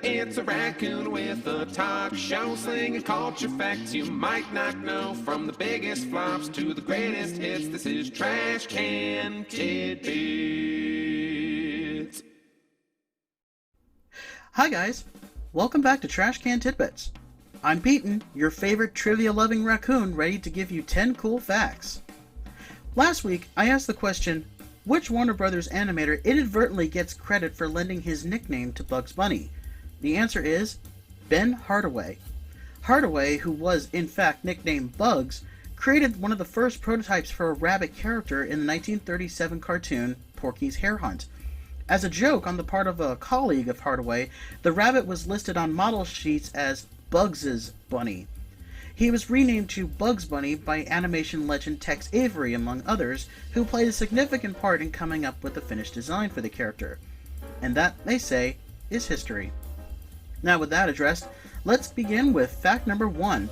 It's a raccoon with a talk show slinging culture facts you might not know. From the biggest flops to the greatest hits, this is Trash Can Tidbits. Hi guys, welcome back to Trash Can Tidbits. I'm Peyton, your favorite trivia-loving raccoon, ready to give you 10 cool facts. Last week, I asked the question, which Warner Brothers animator inadvertently gets credit for lending his nickname to Bugs Bunny? The answer is Ben Hardaway. Hardaway, who was in fact nicknamed Bugs, created one of the first prototypes for a rabbit character in the 1937 cartoon Porky's Hare Hunt. As a joke on the part of a colleague of Hardaway, the rabbit was listed on model sheets as Bugs's Bunny. He was renamed to Bugs Bunny by animation legend Tex Avery, among others, who played a significant part in coming up with the finished design for the character. And that, they say, is history. Now with that addressed, let's begin with fact number 1.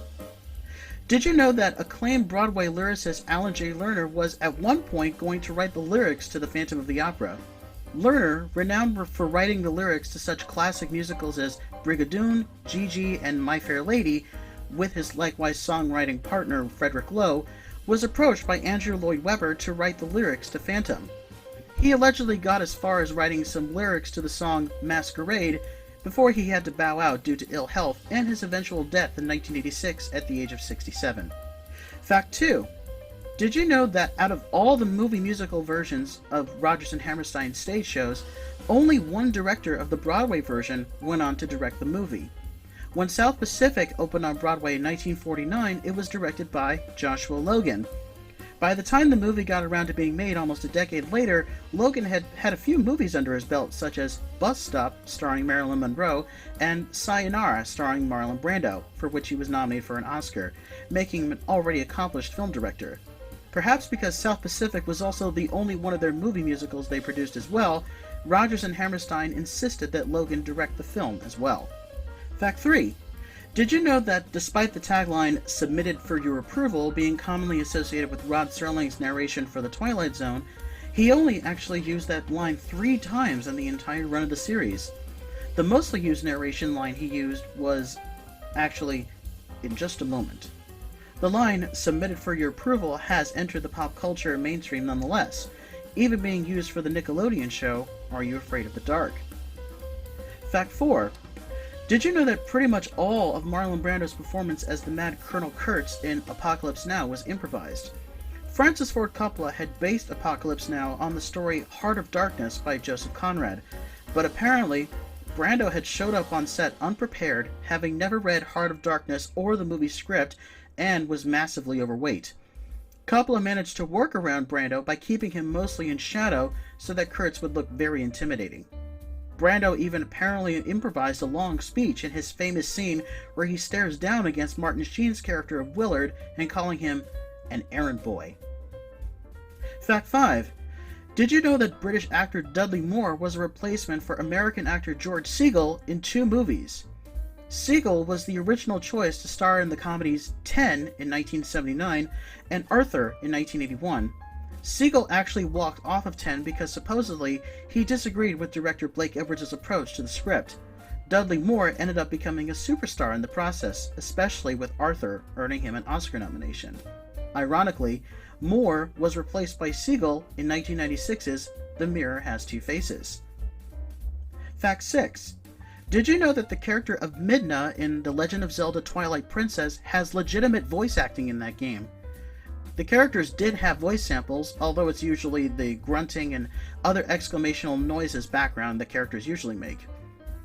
Did you know that acclaimed Broadway lyricist Alan J. Lerner was at one point going to write the lyrics to The Phantom of the Opera? Lerner, renowned for writing the lyrics to such classic musicals as Brigadoon, Gigi, and My Fair Lady, with his likewise songwriting partner Frederick Lowe, was approached by Andrew Lloyd Webber to write the lyrics to Phantom. He allegedly got as far as writing some lyrics to the song Masquerade before he had to bow out due to ill health and his eventual death in 1986 at the age of 67. Fact 2. Did you know that out of all the movie musical versions of Rodgers and Hammerstein's stage shows, only one director of the Broadway version went on to direct the movie? When South Pacific opened on Broadway in 1949, it was directed by Joshua Logan. By the time the movie got around to being made almost a decade later, Logan had had a few movies under his belt, such as Bus Stop, starring Marilyn Monroe, and Sayonara, starring Marlon Brando, for which he was nominated for an Oscar, making him an already accomplished film director. Perhaps because South Pacific was also the only one of their movie musicals they produced as well, Rodgers and Hammerstein insisted that Logan direct the film as well. Fact 3. Did you know that despite the tagline, "Submitted for your approval," being commonly associated with Rod Serling's narration for The Twilight Zone, he only actually used that line 3 times in the entire run of the series? The mostly used narration line he used was actually, "In just a moment." The line, "Submitted for your approval," has entered the pop culture mainstream nonetheless, even being used for the Nickelodeon show, Are You Afraid of the Dark? Fact 4. Did you know that pretty much all of Marlon Brando's performance as the Mad Colonel Kurtz in Apocalypse Now was improvised? Francis Ford Coppola had based Apocalypse Now on the story Heart of Darkness by Joseph Conrad, but apparently Brando had showed up on set unprepared, having never read Heart of Darkness or the movie script, and was massively overweight. Coppola managed to work around Brando by keeping him mostly in shadow so that Kurtz would look very intimidating. Brando even apparently improvised a long speech in his famous scene where he stares down against Martin Sheen's character of Willard and calling him an errand boy. Fact 5. Did you know that British actor Dudley Moore was a replacement for American actor George Segal in 2 movies? Segal was the original choice to star in the comedies 10 in 1979 and Arthur in 1981. Segal actually walked off of 10 because supposedly he disagreed with director Blake Edwards' approach to the script. Dudley Moore ended up becoming a superstar in the process, especially with Arthur earning him an Oscar nomination. Ironically, Moore was replaced by Segal in 1996's The Mirror Has Two Faces. Fact 6. Did you know that the character of Midna in The Legend of Zelda Twilight Princess has legitimate voice acting in that game? The characters did have voice samples, although it's usually the grunting and other exclamational noises background that characters usually make.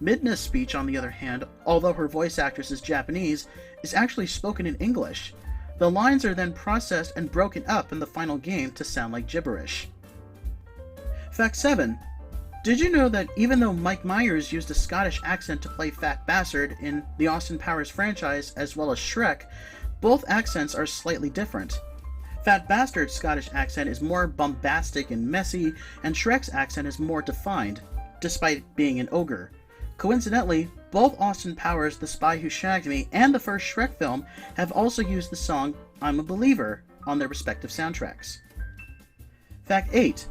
Midna's speech, on the other hand, although her voice actress is Japanese, is actually spoken in English. The lines are then processed and broken up in the final game to sound like gibberish. Fact 7. Did you know that even though Mike Myers used a Scottish accent to play Fat Bastard in the Austin Powers franchise as well as Shrek, both accents are slightly different? Fat Bastard's Scottish accent is more bombastic and messy, and Shrek's accent is more defined, despite being an ogre. Coincidentally, both Austin Powers, The Spy Who Shagged Me, and the first Shrek film have also used the song I'm a Believer on their respective soundtracks. Fact 8.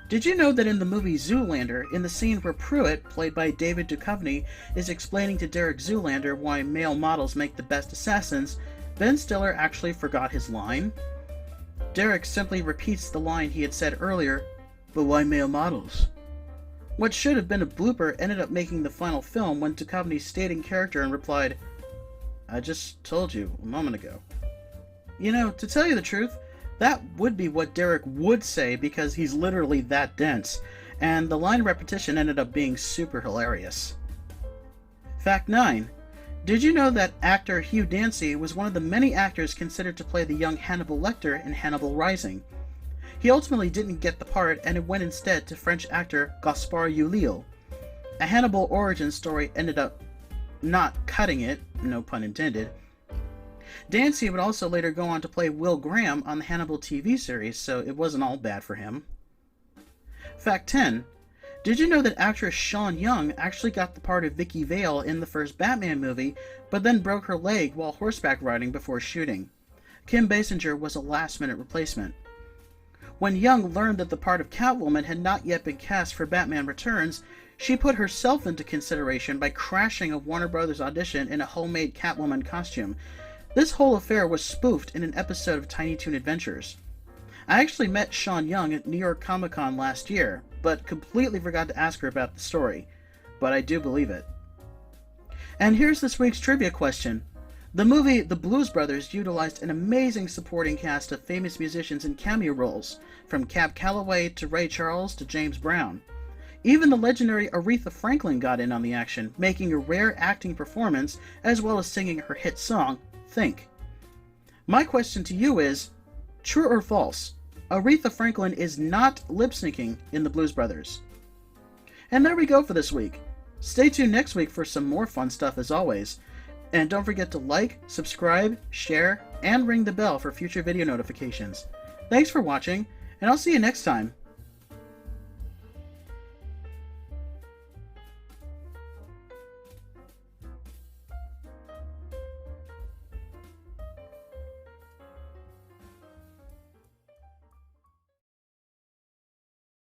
Did you know that in the movie Zoolander, in the scene where Pruitt, played by David Duchovny, is explaining to Derek Zoolander why male models make the best assassins, Ben Stiller actually forgot his line? Derek simply repeats the line he had said earlier, "But why male models?" What should have been a blooper ended up making the final film when Duchovny stayed in character and replied, "I just told you a moment ago." You know, to tell you the truth, that would be what Derek would say because he's literally that dense, and the line repetition ended up being super hilarious. Fact 9. Did you know that actor Hugh Dancy was one of the many actors considered to play the young Hannibal Lecter in Hannibal Rising? He ultimately didn't get the part, and it went instead to French actor Gaspard Ulliel. A Hannibal origin story ended up not cutting it, no pun intended. Dancy would also later go on to play Will Graham on the Hannibal TV series, so it wasn't all bad for him. Fact 10. Did you know that actress Sean Young actually got the part of Vicky Vale in the first Batman movie, but then broke her leg while horseback riding before shooting? Kim Basinger was a last-minute replacement. When Young learned that the part of Catwoman had not yet been cast for Batman Returns, she put herself into consideration by crashing a Warner Brothers audition in a homemade Catwoman costume. This whole affair was spoofed in an episode of Tiny Toon Adventures. I actually met Sean Young at New York Comic Con last year, but completely forgot to ask her about the story. But I do believe it. And here's this week's trivia question. The movie The Blues Brothers utilized an amazing supporting cast of famous musicians in cameo roles, from Cab Calloway to Ray Charles to James Brown. Even the legendary Aretha Franklin got in on the action, making a rare acting performance as well as singing her hit song, Think. My question to you is, true or false? Aretha Franklin is not lip-syncing in The Blues Brothers. And there we go for this week. Stay tuned next week for some more fun stuff as always. And don't forget to like, subscribe, share, and ring the bell for future video notifications. Thanks for watching, and I'll see you next time.